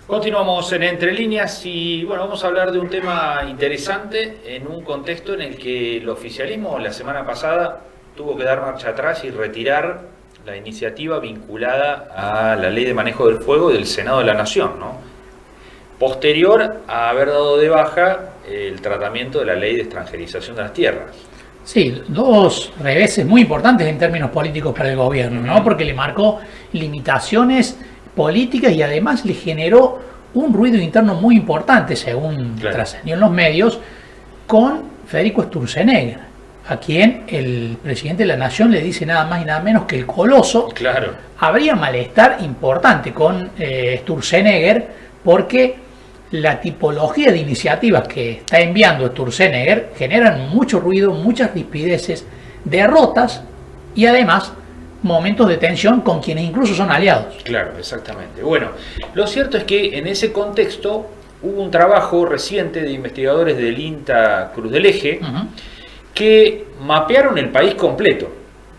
Continuamos en Entre Líneas y bueno, vamos a hablar de un tema interesante en un contexto en el que el oficialismo la semana pasada tuvo que dar marcha atrás y retirar la iniciativa vinculada a la Ley de Manejo del Fuego del Senado de la Nación, ¿no? Posterior a haber dado de baja el tratamiento de la Ley de Extranjerización de las Tierras. Sí, dos reveses muy importantes en términos políticos para el gobierno, ¿no? Porque le marcó limitaciones políticas y además le generó un ruido interno muy importante, según trascendió en los medios, con Federico Sturzenegger, a quien el presidente de la Nación le dice nada más y nada menos que el Coloso. Claro. Habría malestar importante con Sturzenegger porque la tipología de iniciativas que está enviando Sturzenegger generan mucho ruido, muchas rispideces, derrotas y además momentos de tensión con quienes incluso son aliados. Claro, exactamente. Bueno, lo cierto es que en ese contexto hubo un trabajo reciente de investigadores del INTA Cruz del Eje que mapearon el país completo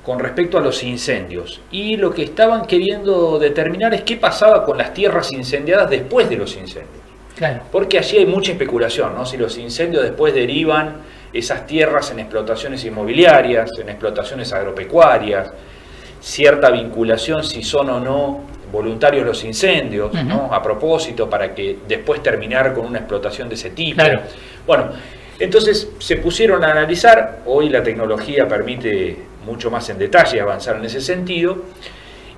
con respecto a los incendios, y lo que estaban queriendo determinar es qué pasaba con las tierras incendiadas después de los incendios. Claro. Porque allí hay mucha especulación, ¿no? Si los incendios después derivan esas tierras en explotaciones inmobiliarias, en explotaciones agropecuarias, cierta vinculación si son o no voluntarios los incendios, ¿no? A propósito, para que después terminar con una explotación de ese tipo. Claro. Bueno, entonces se pusieron a analizar, hoy la tecnología permite mucho más en detalle avanzar en ese sentido,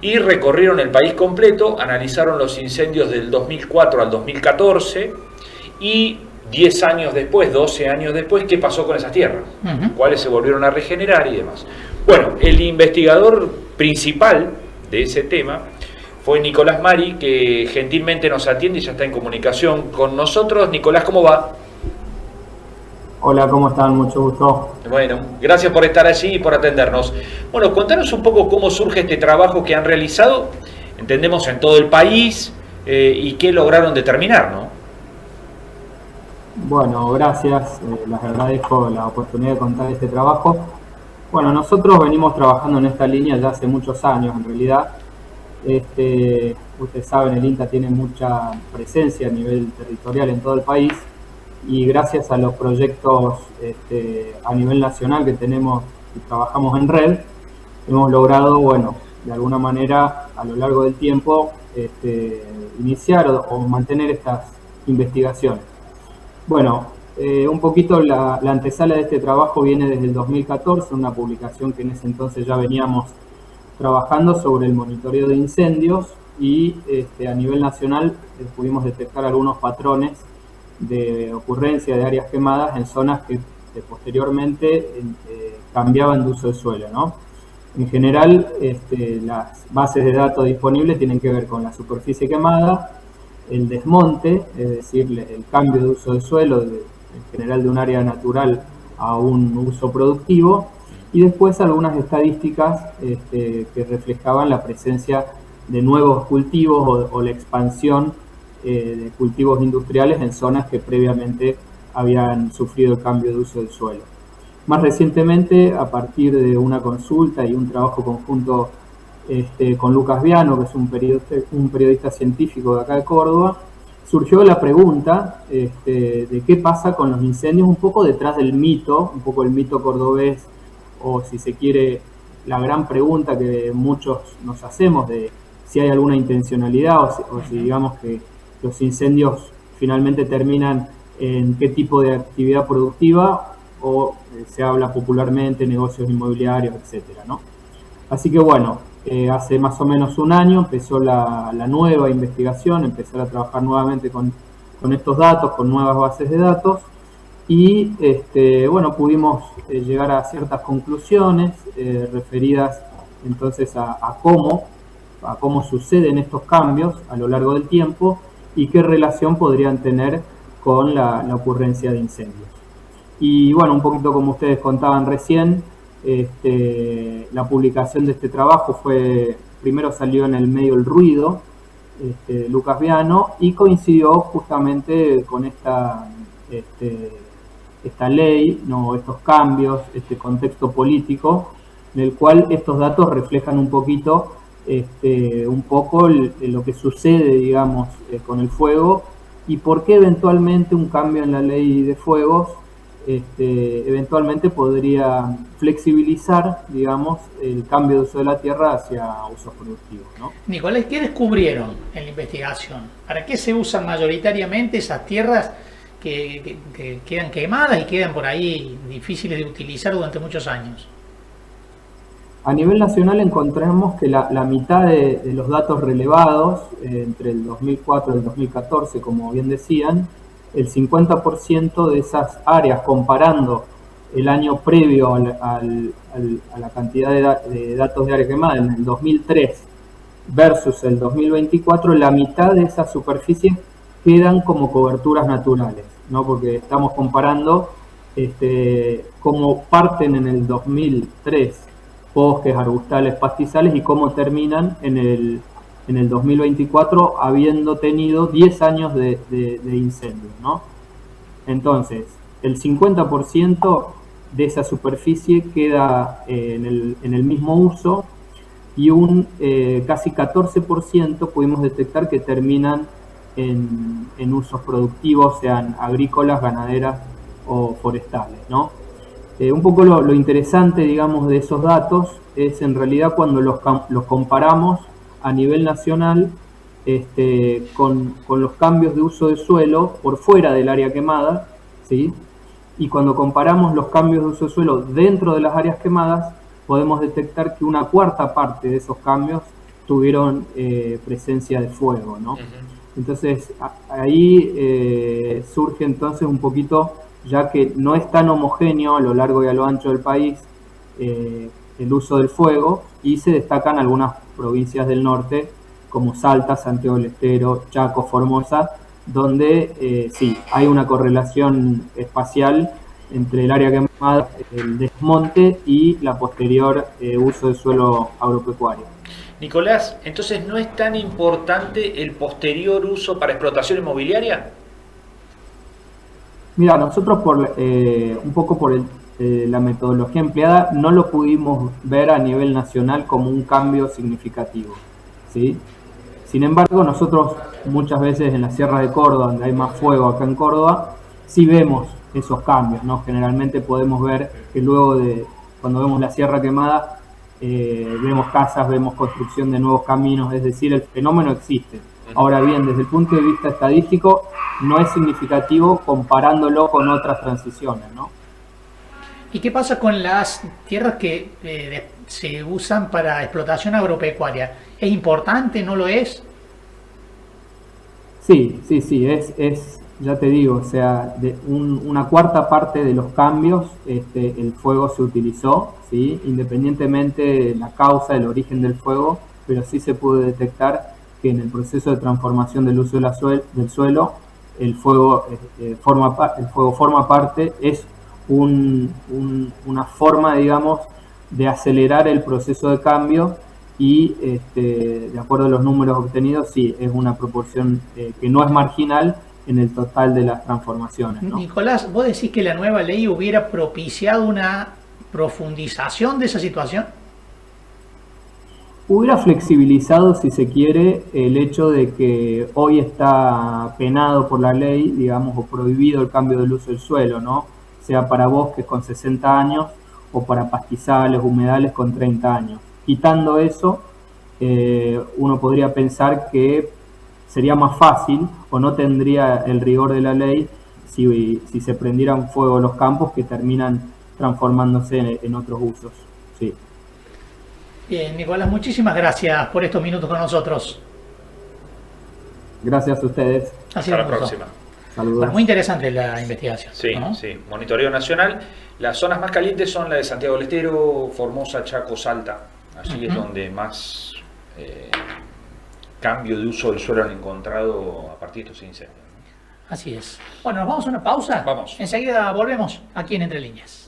y recorrieron el país completo, analizaron los incendios del 2004 al 2014 y 10 años después, 12 años después, qué pasó con esas tierras, cuáles se volvieron a regenerar y demás. Bueno, el investigador principal de ese tema fue Nicolás Mari, que gentilmente nos atiende y ya está en comunicación con nosotros. Nicolás, ¿cómo va? Hola, ¿cómo están? Mucho gusto. Bueno, gracias por estar allí y por atendernos. Bueno, contanos un poco cómo surge este trabajo que han realizado, entendemos en todo el país, y qué lograron determinar, ¿no? Bueno, gracias. Les agradezco la oportunidad de contar este trabajo. Bueno, nosotros venimos trabajando en esta línea ya hace muchos años, en realidad. Ustedes saben, el INTA tiene mucha presencia a nivel territorial en todo el país, y gracias a los proyectos a nivel nacional que tenemos y trabajamos en red, hemos logrado, bueno, de alguna manera a lo largo del tiempo iniciar o mantener estas investigaciones. Bueno, un poquito la antesala de este trabajo viene desde el 2014, una publicación que en ese entonces ya veníamos trabajando sobre el monitoreo de incendios, y a nivel nacional pudimos detectar algunos patrones de ocurrencia de áreas quemadas en zonas que posteriormente cambiaban de uso de suelo, ¿no? En general, las bases de datos disponibles tienen que ver con la superficie quemada, el desmonte, es decir, el cambio de uso de suelo, en general de un área natural a un uso productivo, y después algunas estadísticas que reflejaban la presencia de nuevos cultivos o la expansión de cultivos industriales en zonas que previamente habían sufrido el cambio de uso del suelo. Más recientemente, a partir de una consulta y un trabajo conjunto con Lucas Viano, que es un periodista científico de acá de Córdoba, surgió la pregunta de qué pasa con los incendios, un poco detrás del mito, un poco el mito cordobés, o si se quiere, la gran pregunta que muchos nos hacemos de si hay alguna intencionalidad o si digamos que los incendios finalmente terminan en qué tipo de actividad productiva, o se habla popularmente negocios inmobiliarios, etcétera, ¿no? Así que bueno, hace más o menos un año empezó la nueva investigación, empezar a trabajar nuevamente con estos datos, con nuevas bases de datos, y bueno, pudimos llegar a ciertas conclusiones referidas entonces a cómo suceden estos cambios a lo largo del tiempo y qué relación podrían tener con la ocurrencia de incendios. Y bueno, un poquito como ustedes contaban recién, la publicación de este trabajo primero salió en el medio El Ruido, Lucas Viano, y coincidió justamente con esta ley, ¿no? Estos cambios, este contexto político, en el cual estos datos reflejan un poquito un poco lo que sucede, digamos, con el fuego y por qué eventualmente un cambio en la ley de fuegos eventualmente podría flexibilizar, digamos, el cambio de uso de la tierra hacia usos productivos, ¿no? Nicolás, ¿qué descubrieron en la investigación? ¿Para qué se usan mayoritariamente esas tierras que quedan quemadas y quedan por ahí difíciles de utilizar durante muchos años? A nivel nacional encontramos que la mitad de los datos relevados entre el 2004 y el 2014, como bien decían, el 50% de esas áreas, comparando el año previo a la cantidad de datos de área quemada en el 2003 versus el 2024, la mitad de esas superficies quedan como coberturas naturales, ¿no? Porque estamos comparando cómo parten en el 2003 bosques, arbustales, pastizales y cómo terminan en el 2024 habiendo tenido 10 años de incendios, ¿no? Entonces, el 50% de esa superficie queda en el mismo uso y un casi 14% pudimos detectar que terminan en usos productivos, sean agrícolas, ganaderas o forestales, ¿no? Un poco lo interesante, digamos, de esos datos es en realidad cuando los comparamos a nivel nacional con los cambios de uso de suelo por fuera del área quemada, ¿sí? Y cuando comparamos los cambios de uso de suelo dentro de las áreas quemadas, podemos detectar que una cuarta parte de esos cambios tuvieron presencia de fuego, ¿no? Entonces, ahí surge entonces un poquito, ya que no es tan homogéneo a lo largo y a lo ancho del país el uso del fuego, y se destacan algunas provincias del norte como Salta, Santiago del Estero, Chaco, Formosa, donde sí, hay una correlación espacial entre el área quemada, el desmonte y la posterior uso del suelo agropecuario. Nicolás, entonces ¿no es tan importante el posterior uso para explotación inmobiliaria? Mira, nosotros un poco por la metodología empleada no lo pudimos ver a nivel nacional como un cambio significativo, ¿sí? Sin embargo, nosotros muchas veces en la Sierra de Córdoba, donde hay más fuego acá en Córdoba, sí vemos esos cambios, ¿no? Generalmente podemos ver que luego cuando vemos la sierra quemada, vemos casas, vemos construcción de nuevos caminos, es decir, el fenómeno existe. Ahora bien, desde el punto de vista estadístico, no es significativo comparándolo con otras transiciones, ¿no? ¿Y qué pasa con las tierras que se usan para explotación agropecuaria? ¿Es importante? ¿No lo es? Sí, ya te digo, o sea, una cuarta parte de los cambios, el fuego se utilizó, ¿sí? Independientemente de la causa, del origen del fuego, pero sí se pudo detectar que en el proceso de transformación del uso del suelo, el fuego forma parte, es una forma, digamos, de acelerar el proceso de cambio y de acuerdo a los números obtenidos, sí, es una proporción que no es marginal en el total de las transformaciones, ¿no? Nicolás, ¿vos decís que la nueva ley hubiera propiciado una profundización de esa situación? Hubiera flexibilizado, si se quiere, el hecho de que hoy está penado por la ley, digamos, o prohibido el cambio del uso del suelo, ¿no? Sea para bosques con 60 años o para pastizales, humedales con 30 años. Quitando eso, uno podría pensar que sería más fácil o no tendría el rigor de la ley si se prendieran fuego los campos que terminan transformándose en otros usos. Sí. Bien, Nicolás, muchísimas gracias por estos minutos con nosotros. Gracias a ustedes. Hasta la próxima. Saludos. Bueno, muy interesante la investigación. Sí, ¿no? sí. Monitoreo nacional. Las zonas más calientes son la de Santiago del Estero, Formosa, Chaco, Salta. Allí es donde más cambio de uso del suelo han encontrado a partir de estos incendios. Así es. Bueno, nos vamos a una pausa. Vamos. Enseguida volvemos aquí en Entre Líneas.